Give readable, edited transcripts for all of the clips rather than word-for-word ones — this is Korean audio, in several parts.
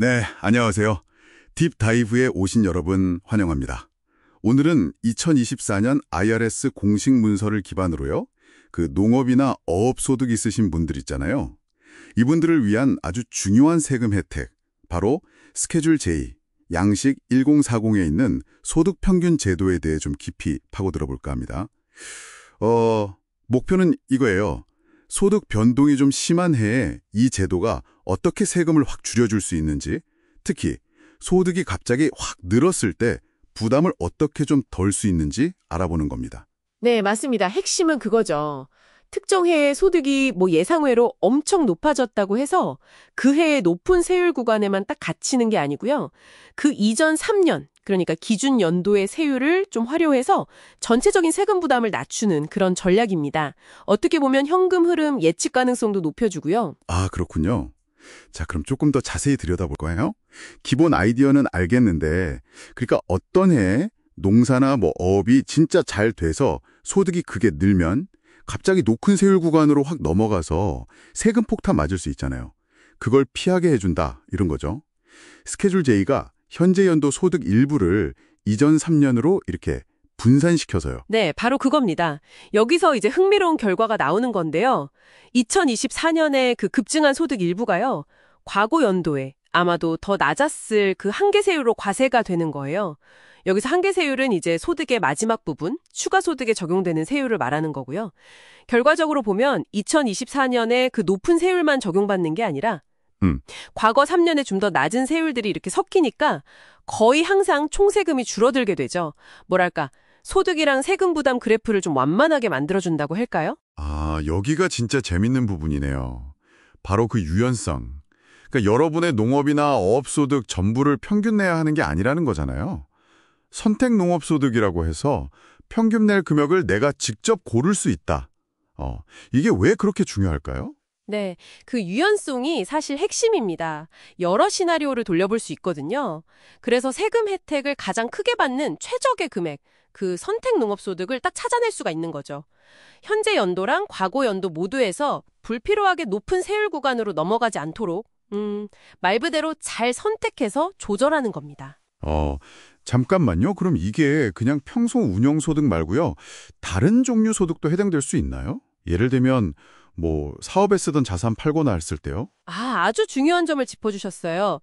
네, 안녕하세요. 딥다이브에 오신 여러분 환영합니다. 오늘은 2024년 IRS 공식 문서를 기반으로요. 그 농업이나 어업 소득 있으신 분들 있잖아요. 이분들을 위한 아주 중요한 세금 혜택, 바로 스케줄 J, 양식 1040에 있는 소득 평균 제도에 대해 좀 깊이 파고들어 볼까 합니다. 목표는 이거예요. 소득 변동이 좀 심한 해에 이 제도가 어떻게 세금을 확 줄여줄 수 있는지, 특히 소득이 갑자기 확 늘었을 때 부담을 어떻게 좀 덜 수 있는지 알아보는 겁니다. 네, 맞습니다. 핵심은 그거죠. 특정 해의 소득이 예상외로 엄청 높아졌다고 해서 그 해의 높은 세율 구간에만 딱 갇히는 게 아니고요. 그 이전 3년, 그러니까 기준 연도의 세율을 좀 활용해서 전체적인 세금 부담을 낮추는 그런 전략입니다. 어떻게 보면 현금 흐름 예측 가능성도 높여주고요. 아, 그렇군요. 자, 그럼 조금 더 자세히 들여다볼 거예요. 기본 아이디어는 알겠는데, 그러니까 어떤 해에 농사나 어업이 진짜 잘 돼서 소득이 크게 늘면 갑자기 높은 세율 구간으로 확 넘어가서 세금 폭탄 맞을 수 있잖아요. 그걸 피하게 해준다, 이런 거죠. 스케줄 J가 현재 연도 소득 일부를 이전 3년으로 이렇게 분산시켜서요. 네, 바로 그겁니다. 여기서 이제 흥미로운 결과가 나오는 건데요. 2024년에 그 급증한 소득 일부가요. 과거 연도에 아마도 더 낮았을 그 한계세율로 과세가 되는 거예요. 여기서 한계세율은 이제 소득의 마지막 부분, 추가 소득에 적용되는 세율을 말하는 거고요. 결과적으로 보면 2024년에 그 높은 세율만 적용받는 게 아니라 과거 3년에 좀 더 낮은 세율들이 이렇게 섞이니까 거의 항상 총세금이 줄어들게 되죠. 뭐랄까, 소득이랑 세금 부담 그래프를 좀 완만하게 만들어준다고 할까요? 아, 여기가 진짜 재밌는 부분이네요. 바로 그 유연성. 그러니까 여러분의 농업이나 어업소득 전부를 평균 내야 하는 게 아니라는 거잖아요. 선택 농업소득이라고 해서 평균 낼 금액을 내가 직접 고를 수 있다. 이게 왜 그렇게 중요할까요? 네, 그 유연성이 사실 핵심입니다. 여러 시나리오를 돌려볼 수 있거든요. 그래서 세금 혜택을 가장 크게 받는 최적의 금액, 그 선택 농업소득을 딱 찾아낼 수가 있는 거죠. 현재 연도랑 과거 연도 모두에서 불필요하게 높은 세율 구간으로 넘어가지 않도록 말 그대로 잘 선택해서 조절하는 겁니다. 잠깐만요. 그럼 이게 그냥 평소 운영소득 말고요. 다른 종류 소득도 해당될 수 있나요? 예를 들면 사업에 쓰던 자산 팔거나 했을 때요? 아주 중요한 점을 짚어주셨어요.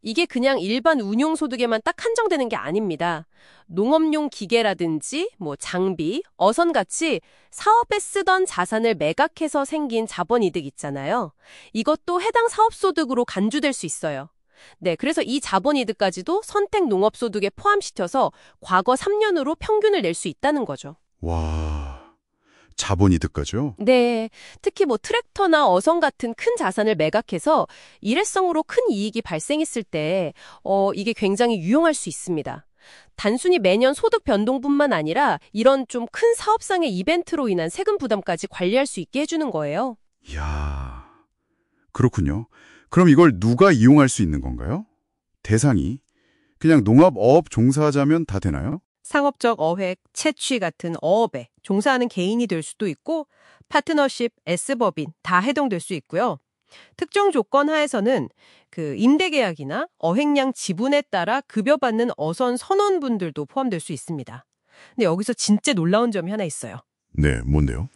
이게 그냥 일반 운용소득에만 딱 한정되는 게 아닙니다. 농업용 기계라든지 장비, 어선같이 사업에 쓰던 자산을 매각해서 생긴 자본이득 있잖아요. 이것도 해당 사업소득으로 간주될 수 있어요. 네, 그래서 이 자본이득까지도 선택 농업소득에 포함시켜서 과거 3년으로 평균을 낼 수 있다는 거죠. 와, 자본이득까지요? 네, 특히 트랙터나 어선 같은 큰 자산을 매각해서 일회성으로 큰 이익이 발생했을 때 이게 굉장히 유용할 수 있습니다. 단순히 매년 소득 변동뿐만 아니라 이런 좀 큰 사업상의 이벤트로 인한 세금 부담까지 관리할 수 있게 해주는 거예요. 이야, 그렇군요. 그럼 이걸 누가 이용할 수 있는 건가요? 대상이 그냥 농업, 어업 종사자면 다 되나요? 상업적 어획, 채취 같은 어업에 종사하는 개인이 될 수도 있고 파트너십, S법인 다 해당될 수 있고요. 특정 조건 하에서는 그 임대계약이나 어획량 지분에 따라 급여받는 어선 선원분들도 포함될 수 있습니다. 근데 여기서 진짜 놀라운 점이 하나 있어요. 네, 뭔데요?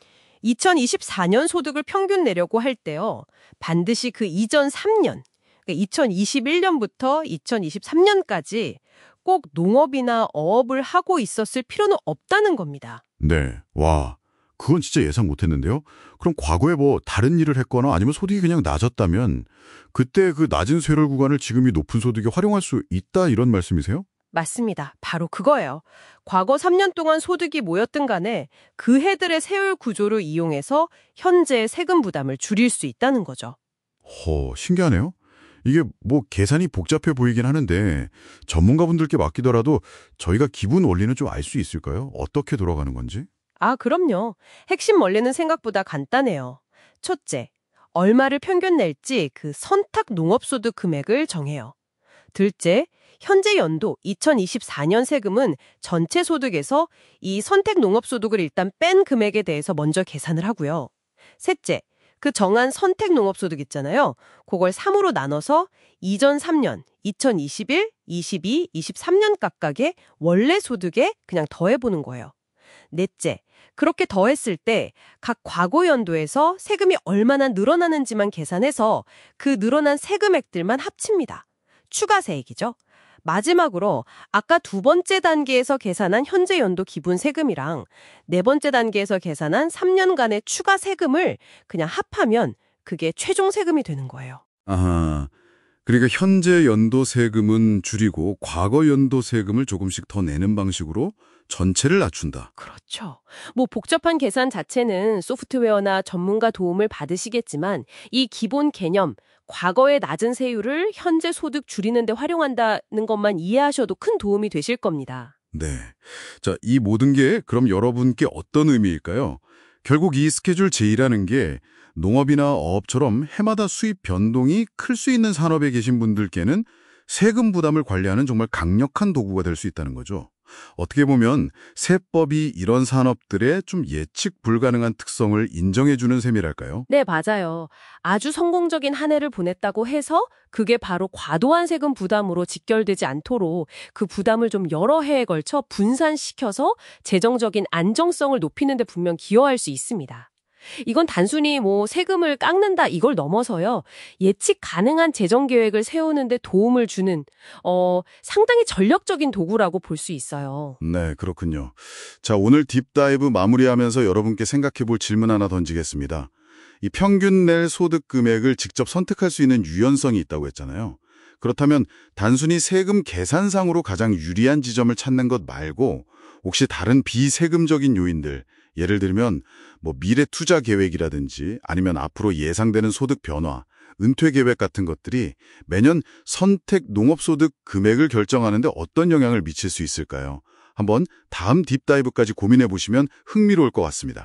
2024년 소득을 평균 내려고 할 때요. 반드시 그 이전 3년, 그러니까 2021년부터 2023년까지 꼭 농업이나 어업을 하고 있었을 필요는 없다는 겁니다. 네, 와, 그건 진짜 예상 못했는데요. 그럼 과거에 다른 일을 했거나 아니면 소득이 그냥 낮았다면 그때 그 낮은 세율 구간을 지금 이 높은 소득에 활용할 수 있다 이런 말씀이세요? 맞습니다. 바로 그거예요. 과거 3년 동안 소득이 뭐였든 간에 그 해들의 세율 구조를 이용해서 현재의 세금 부담을 줄일 수 있다는 거죠. 신기하네요. 이게 계산이 복잡해 보이긴 하는데 전문가분들께 맡기더라도 저희가 기본 원리는 좀 알 수 있을까요? 어떻게 돌아가는 건지? 그럼요. 핵심 원리는 생각보다 간단해요. 첫째, 얼마를 평균 낼지 그 선탁 농업소득 금액을 정해요. 둘째, 현재 연도 2024년 세금은 전체 소득에서 이 선택 농업소득을 일단 뺀 금액에 대해서 먼저 계산을 하고요. 셋째, 그 정한 선택 농업소득 있잖아요. 그걸 3으로 나눠서 이전 3년, 2021, 22, 23년 각각의 원래 소득에 그냥 더해보는 거예요. 넷째, 그렇게 더했을 때 각 과거 연도에서 세금이 얼마나 늘어나는지만 계산해서 그 늘어난 세금액들만 합칩니다. 추가세액이죠. 마지막으로 아까 두 번째 단계에서 계산한 현재 연도 기본 세금이랑 네 번째 단계에서 계산한 3년간의 추가 세금을 그냥 합하면 그게 최종 세금이 되는 거예요. 아하. 그러니까 현재 연도 세금은 줄이고 과거 연도 세금을 조금씩 더 내는 방식으로 전체를 낮춘다. 그렇죠. 뭐 복잡한 계산 자체는 소프트웨어나 전문가 도움을 받으시겠지만 이 기본 개념, 과거의 낮은 세율을 현재 소득 줄이는 데 활용한다는 것만 이해하셔도 큰 도움이 되실 겁니다. 네. 자, 이 모든 게 그럼 여러분께 어떤 의미일까요? 결국 이 스케줄 J라는 게 농업이나 어업처럼 해마다 수입 변동이 클 수 있는 산업에 계신 분들께는 세금 부담을 관리하는 정말 강력한 도구가 될 수 있다는 거죠. 어떻게 보면 세법이 이런 산업들의 좀 예측 불가능한 특성을 인정해주는 셈이랄까요? 네, 맞아요. 아주 성공적인 한 해를 보냈다고 해서 그게 바로 과도한 세금 부담으로 직결되지 않도록 그 부담을 좀 여러 해에 걸쳐 분산시켜서 재정적인 안정성을 높이는 데 분명 기여할 수 있습니다. 이건 단순히 뭐 세금을 깎는다 이걸 넘어서요. 예측 가능한 재정 계획을 세우는 데 도움을 주는 상당히 전력적인 도구라고 볼 수 있어요. 네, 그렇군요. 자, 오늘 딥다이브 마무리하면서 여러분께 생각해 볼 질문 하나 던지겠습니다. 이 평균 낼 소득 금액을 직접 선택할 수 있는 유연성이 있다고 했잖아요. 그렇다면 단순히 세금 계산상으로 가장 유리한 지점을 찾는 것 말고 혹시 다른 비세금적인 요인들, 예를 들면 뭐 미래 투자 계획이라든지 아니면 앞으로 예상되는 소득 변화, 은퇴 계획 같은 것들이 매년 선택 농업소득 금액을 결정하는 데 어떤 영향을 미칠 수 있을까요? 한번 다음 딥다이브까지 고민해 보시면 흥미로울 것 같습니다.